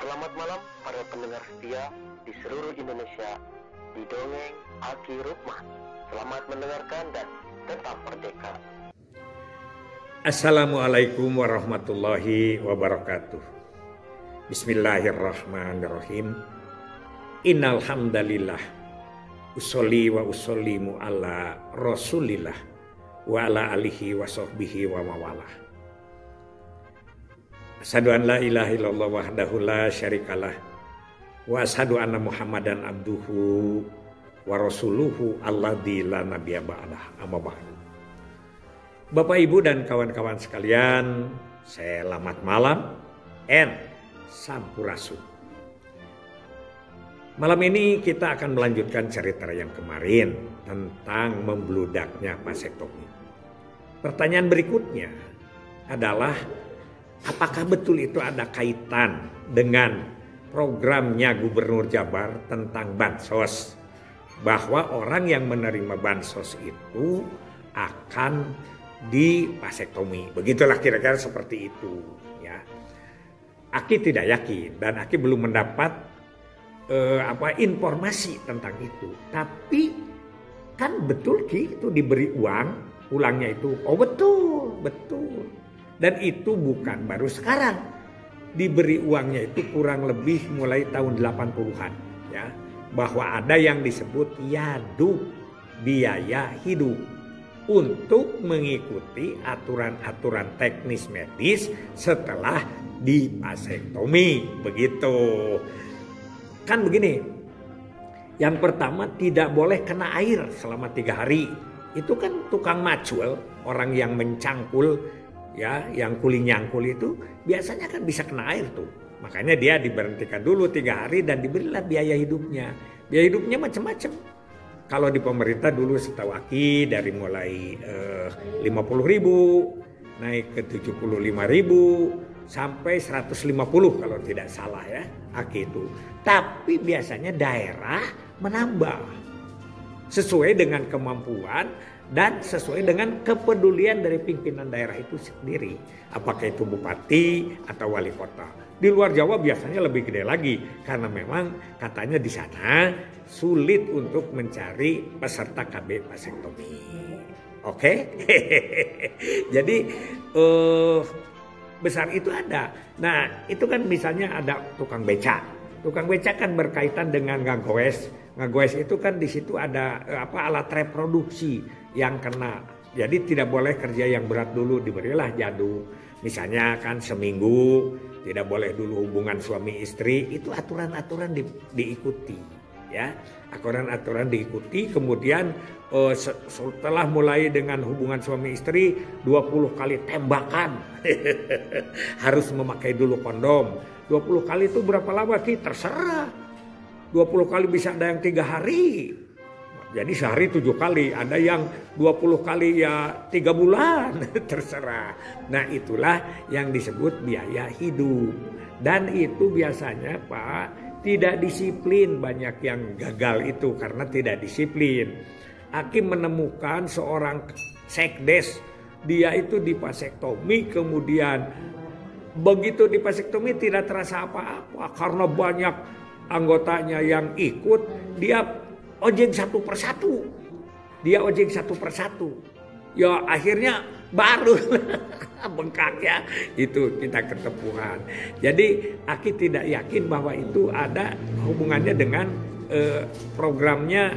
Selamat malam para pendengar setia di seluruh Indonesia di Dongeng Aki Rukman. Selamat mendengarkan dan tetap merdeka. Assalamualaikum warahmatullahi wabarakatuh. Bismillahirrahmanirrahim. Innal hamdalillah usolli wa usollimu ala rasulillah wa ala alihi wa sahbihi wa mawalah. Asyhadu an la ilaha illallah wahdahu la syarikalah wa asyhadu anna Muhammadan abduhu wa rasuluhu alladzi la nabiyya ba'dah. Amma ba'du. Bapak Ibu dan kawan-kawan sekalian, selamat malam and sampurasun. Malam ini kita akan melanjutkan cerita yang kemarin tentang membludaknya vasektomi. Pertanyaan berikutnya adalah, apakah betul itu ada kaitan dengan programnya Gubernur Jabar tentang bansos? Bahwa orang yang menerima bansos itu akan divasektomi. Begitulah kira-kira seperti itu. Ya. Aki tidak yakin dan Aki belum mendapat informasi tentang itu. Tapi kan betul Ki itu diberi uang, pulangnya itu. Oh betul. Dan itu bukan baru sekarang. Diberi uangnya itu kurang lebih mulai tahun 80-an. Ya. Bahwa ada yang disebut yadu, biaya hidup. Untuk mengikuti aturan-aturan teknis medis setelah divasektomi. Begitu. Kan begini. Yang pertama, tidak boleh kena air selama 3 hari. Itu kan tukang macul, orang yang mencangkul, ya, yang kuli nyangkul itu biasanya kan bisa kena air tuh. Makanya dia diberhentikan dulu 3 hari dan diberilah biaya hidupnya. Biaya hidupnya macam-macam. Kalau di pemerintah dulu setahu Aki dari mulai 50.000 naik ke 75.000 sampai 150 kalau tidak salah ya Aki itu. Tapi biasanya daerah menambah sesuai dengan kemampuan dan sesuai dengan kepedulian dari pimpinan daerah itu sendiri. Apakah itu bupati atau wali kota. Di luar Jawa biasanya lebih gede lagi karena memang katanya di sana sulit untuk mencari peserta KB vasektomi. Oke? Jadi besar itu ada. Nah, itu kan misalnya ada tukang beca. Tukang beca kan berkaitan dengan ngagoes. Ngagoes itu kan di situ ada alat reproduksi yang kena. Jadi tidak boleh kerja yang berat dulu, diberilah jadu. Misalnya kan seminggu tidak boleh dulu hubungan suami istri. Itu aturan-aturan diikuti, ya. Aturan-aturan diikuti. Kemudian setelah mulai dengan hubungan suami istri 20 kali tembakan. Harus memakai dulu kondom. 20 kali itu berapa lama Ki? Terserah. 20 kali bisa ada yang 3 hari. Jadi sehari 7 kali. Ada yang 20 kali ya 3 bulan. Terserah. Nah itulah yang disebut biaya hidup. Dan itu biasanya Pak tidak disiplin. Banyak yang gagal itu karena tidak disiplin. Aki menemukan seorang sekdes. Dia itu divasektomi kemudian begitu divasektomi tidak terasa apa-apa karena banyak anggotanya yang ikut. Dia ojek satu persatu. Ya akhirnya baru bengkak ya. Itu kita ketepuhan. Jadi Aki tidak yakin bahwa itu ada hubungannya dengan programnya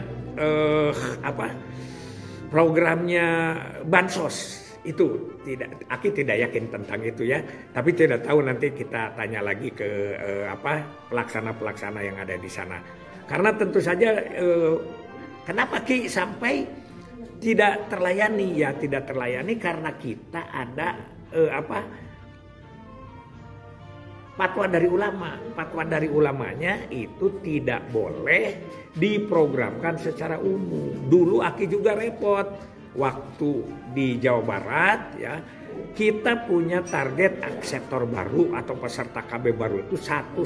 programnya bansos. Itu tidak, Aki tidak yakin tentang itu ya. Tapi tidak tahu, nanti kita tanya lagi ke pelaksana-pelaksana yang ada di sana. Karena tentu saja kenapa Ki sampai tidak terlayani? Ya tidak terlayani karena kita ada fatwa dari ulama. Fatwa dari ulamanya itu tidak boleh diprogramkan secara umum. Dulu Aki juga repot. Waktu di Jawa Barat ya, kita punya target akseptor baru atau peserta KB baru itu 1,5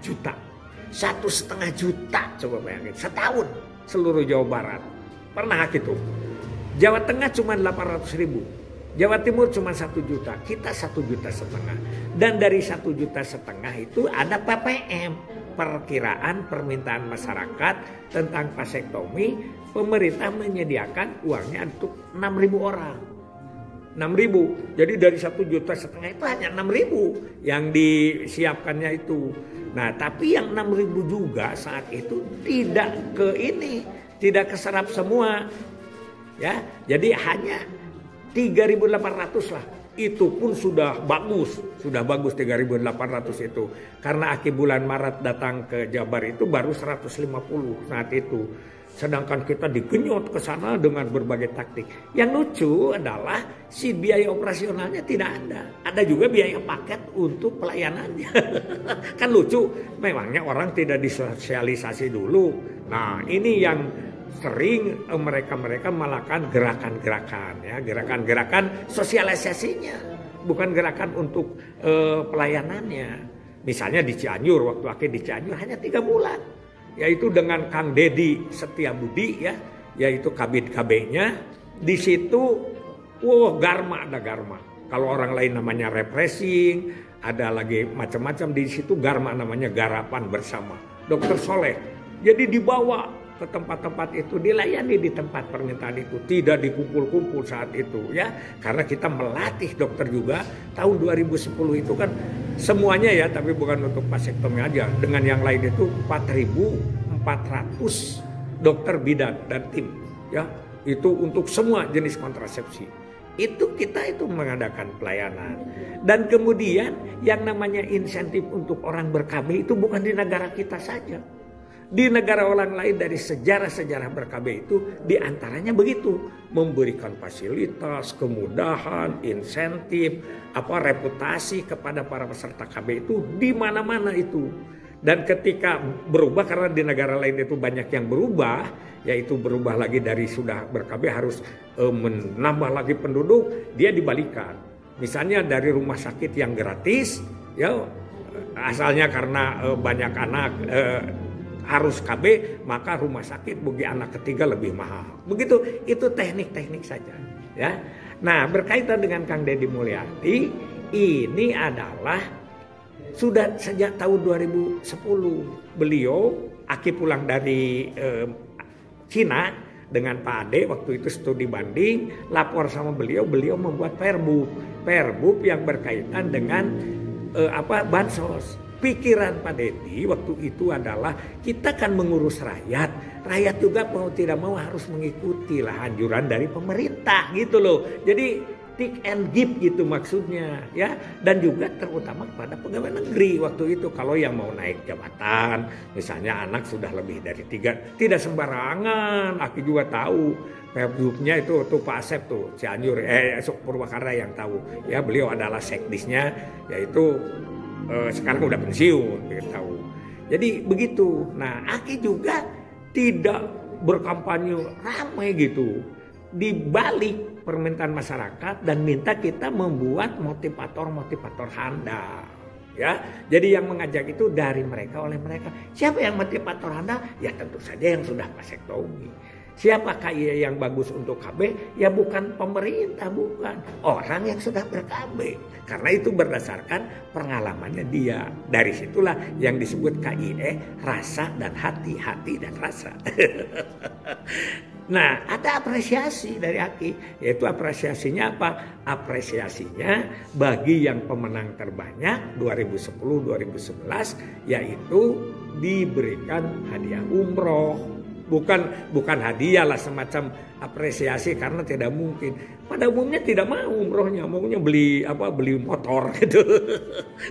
juta. 1,5 juta, coba bayangin, setahun seluruh Jawa Barat. Pernah gitu. Jawa Tengah cuma 800.000. Jawa Timur cuma 1 juta, kita 1,5 juta. Dan dari 1,5 juta itu ada PPM, perkiraan permintaan masyarakat tentang vasektomi. Pemerintah menyediakan uangnya untuk 6.000 orang. 6.000. Jadi dari 1,5 juta itu hanya 6.000 yang disiapkannya itu. Nah, tapi yang 6.000 juga saat itu tidak keserap semua. Ya, jadi hanya 3.800 lah. Itu pun sudah bagus 3.800 itu. Karena Aki bulan Maret datang ke Jabar itu baru 150 saat itu. Sedangkan kita digenyot ke sana dengan berbagai taktik. Yang lucu adalah si biaya operasionalnya tidak ada. Ada juga biaya paket untuk pelayanannya. Kan lucu, memangnya orang tidak disosialisasi dulu. Nah, ini yang sering mereka melakukan gerakan-gerakan, ya, gerakan-gerakan sosialisasinya, bukan gerakan untuk pelayanannya. Misalnya di Cianjur, waktu Aki di Cianjur hanya 3 bulan. Yaitu dengan Kang Dedi Setiabudi, ya, yaitu Kabid KB-nya. Di situ, Garma. Kalau orang lain namanya refreshing, ada lagi macam-macam. Di situ Garma namanya garapan bersama. Dokter Soleh. Jadi dibawa ke tempat-tempat itu, dilayani di tempat permintaan itu, tidak dikumpul-kumpul saat itu, ya, karena kita melatih dokter juga. Tahun 2010 itu kan semuanya, ya, tapi bukan untuk vasektomi aja, dengan yang lain itu 4.400 dokter bidan dan tim, ya, itu untuk semua jenis kontrasepsi. Itu kita itu mengadakan pelayanan. Dan kemudian yang namanya insentif untuk orang ber-KB itu bukan di negara kita saja. Di negara orang lain dari sejarah-sejarah ber-KB itu diantaranya begitu. Memberikan fasilitas, kemudahan, insentif, reputasi kepada para peserta KB itu di mana-mana itu. Dan ketika berubah, karena di negara lain itu banyak yang berubah, yaitu berubah lagi dari sudah ber-KB harus menambah lagi penduduk, dia dibalikan. Misalnya dari rumah sakit yang gratis, ya, asalnya karena banyak anak harus KB, maka rumah sakit bagi anak ketiga lebih mahal. Begitu, itu teknik-teknik saja, ya. Nah, berkaitan dengan Kang Deddy Mulyadi, ini adalah sudah sejak tahun 2010 beliau, Aki pulang dari Cina dengan Pak Ade, waktu itu studi banding, lapor sama beliau membuat perbub yang berkaitan dengan bansos. Pikiran Pak Deddy waktu itu adalah kita kan mengurus rakyat. Rakyat juga mau tidak mau harus mengikuti lah anjuran dari pemerintah gitu loh. Jadi take and give gitu maksudnya, ya. Dan juga terutama kepada pegawai negeri waktu itu. Kalau yang mau naik jabatan, misalnya anak sudah lebih dari 3, tidak sembarangan. Aki juga tahu. Perbubnya itu Pak Asep tuh, Cianjur, Purwakarta yang tahu. Ya, beliau adalah sekdisnya, yaitu sekarang udah pensiun, tahu. Jadi begitu. Nah, Aki juga tidak berkampanye ramai gitu. Dibalik permintaan masyarakat dan minta kita membuat motivator handal. Ya, jadi yang mengajak itu dari mereka, oleh mereka. Siapa yang motivator handal? Ya tentu saja yang sudah vasektomi. Siapa KI yang bagus untuk KB? Ya bukan pemerintah, bukan. Orang yang sudah ber-KB. Karena itu berdasarkan pengalamannya dia. Dari situlah yang disebut KIE, rasa dan hati dan rasa. Nah, ada apresiasi dari Aki. Yaitu apresiasinya apa? Apresiasinya bagi yang pemenang terbanyak 2010-2011, yaitu diberikan hadiah umroh. Bukan hadiah lah, semacam apresiasi, karena tidak mungkin. Pada umumnya tidak mau umrohnya, maunya beli motor gitu.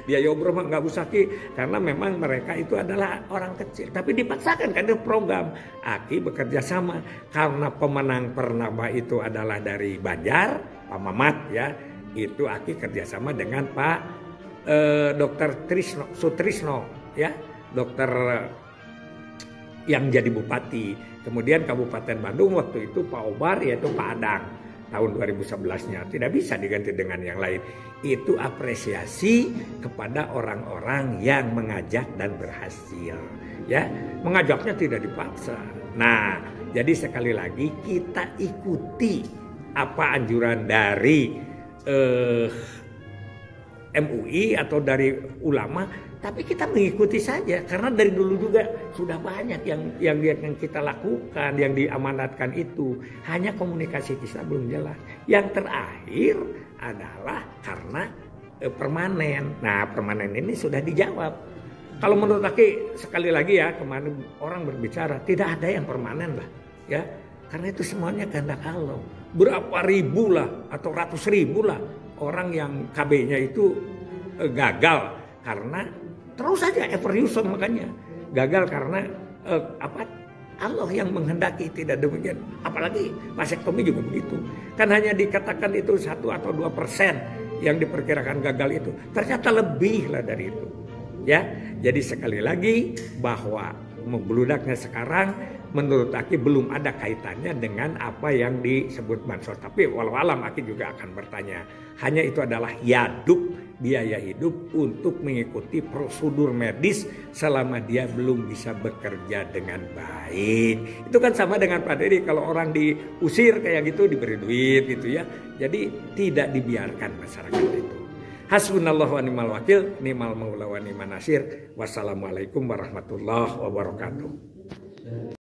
Biaya umroh mah nggak usah karena memang mereka itu adalah orang kecil. Tapi dipaksakan kan itu program. Aki bekerja sama karena pemenang pernama itu adalah dari Banjar, Pak Mamat, ya. Itu Aki kerjasama dengan Pak Dr. Sutrisno, ya, dokter yang jadi bupati. Kemudian Kabupaten Bandung waktu itu Pak Obar, yaitu Pak Adang tahun 2011-nya. Tidak bisa diganti dengan yang lain. Itu apresiasi kepada orang-orang yang mengajak dan berhasil. Ya, mengajaknya tidak dipaksa. Nah, jadi sekali lagi kita ikuti apa anjuran dari MUI atau dari ulama, tapi kita mengikuti saja karena dari dulu juga sudah banyak yang kita lakukan, yang diamanatkan itu. Hanya komunikasi kita belum jelas. Yang terakhir adalah karena permanen. Nah, permanen ini sudah dijawab. Kalau menurut Aki, sekali lagi ya, kemarin orang berbicara tidak ada yang permanen lah, ya. Karena itu semuanya kehendak Allah. Berapa ribu lah atau ratus ribu lah orang yang KB-nya itu gagal karena terus saja evolution, makanya gagal karena Allah yang menghendaki, tidak demikian. Apalagi vasektomi juga begitu. Kan hanya dikatakan itu 1 atau 2% yang diperkirakan gagal itu. Ternyata lebih lah dari itu. Ya, jadi sekali lagi bahwa membludaknya sekarang menurut Aki belum ada kaitannya dengan apa yang disebut bansos. Tapi walau alam Aki juga akan bertanya. Hanya itu adalah biaya hidup untuk mengikuti prosedur medis selama dia belum bisa bekerja dengan baik. Itu kan sama dengan Pak Dedi, kalau orang diusir kayak gitu diberi duit gitu ya. Jadi tidak dibiarkan masyarakat itu. Hasbunallahu wa ni'mal wakil, ni'mal maula wa ni'man nasir. Wassalamualaikum warahmatullahi wabarakatuh.